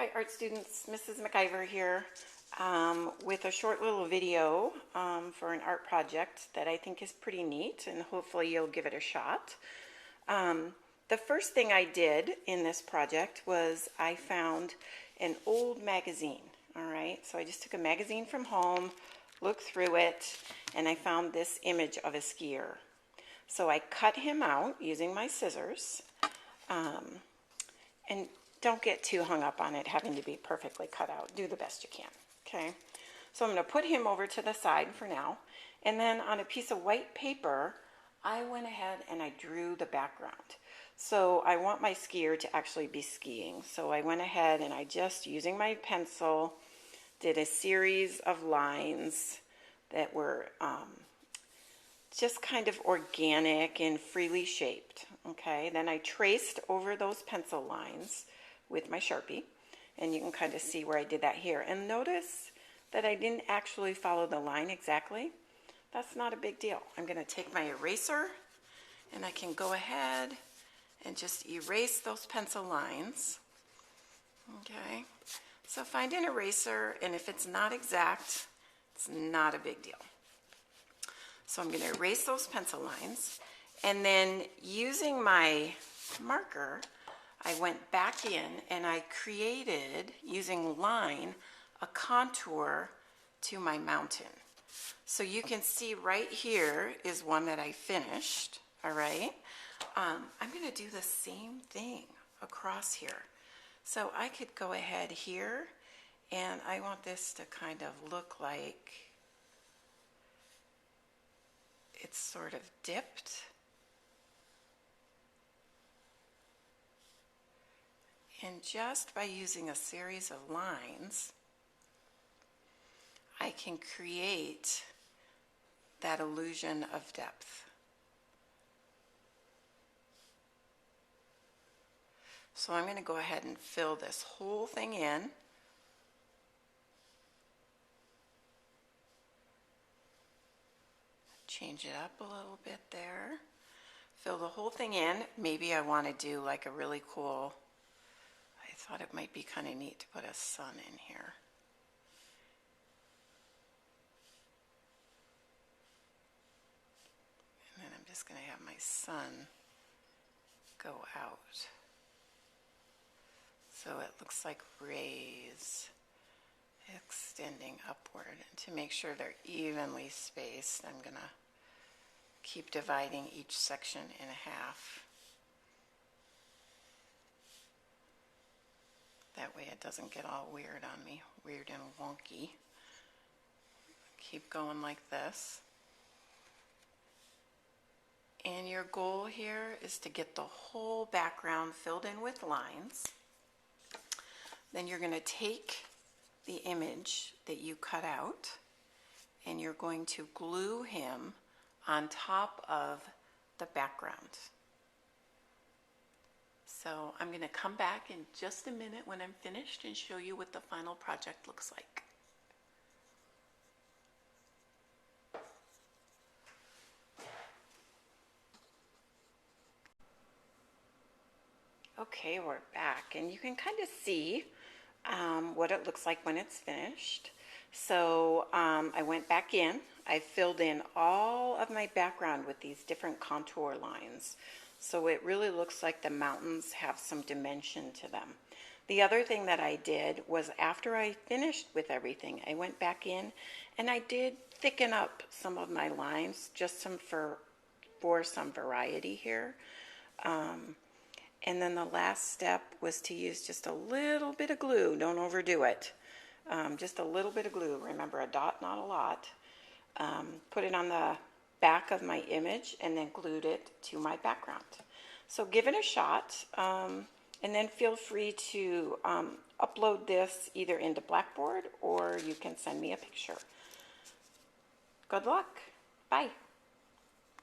Hi art students, Mrs. McIver here with a short little video for an art project that I think is pretty neat, and hopefully you'll give it a shot. The first thing I did in this project was I found an old magazine. All right, so I just took a magazine from home, looked through it, and I found this image of a skier. So I cut him out using my scissors, and don't get too hung up on it having to be perfectly cut out. Do the best you can, okay? So I'm going to put him over to the side for now, and then on a piece of white paper, I went ahead and I drew the background. So I want my skier to actually be skiing. So I went ahead and I just, using my pencil, did a series of lines that were just kind of organic and freely shaped, okay? Then I traced over those pencil lines with my Sharpie, and you can kind of see where I did that here. And notice that I didn't actually follow the line exactly. That's not a big deal. I'm going to take my eraser, and I can go ahead and just erase those pencil lines, okay? So find an eraser, and if it's not exact, it's not a big deal. So I'm going to erase those pencil lines, and then using my marker, I went back in and I created, using line, a contour to my mountain. So you can see right here is one that I finished, all right? I'm going to do the same thing across here. So I could go ahead here, and I want this to kind of look like it's sort of dipped. And just by using a series of lines, I can create that illusion of depth. So I'm going to go ahead and fill this whole thing in. Change it up a little bit there. Fill the whole thing in. Maybe I want to do like a really cool, I thought it might be kind of neat to put a sun in here. And then I'm just going to have my sun go out. So it looks like rays extending upward. And to make sure they're evenly spaced, I'm going to keep dividing each section in half. That way it doesn't get all weird on me, weird and wonky. Keep going like this. And your goal here is to get the whole background filled in with lines. Then you're going to take the image that you cut out, and you're going to glue him on top of the background. So I'm going to come back in just a minute when I'm finished and show you what the final project looks like. Okay, we're back, and you can kind of see what it looks like when it's finished. So I went back in, I filled in all of my background with these different contour lines. So it really looks like the mountains have some dimension to them. The other thing that I did was, after I finished with everything, I went back in and I did thicken up some of my lines, just for some variety here. And then the last step was to use just a little bit of glue. Don't overdo it. Just a little bit of glue. Remember, a dot, not a lot. Put it on the back of my image and then glued it to my background. So give it a shot, and then feel free to upload this either into Blackboard, or you can send me a picture. Good luck. Bye.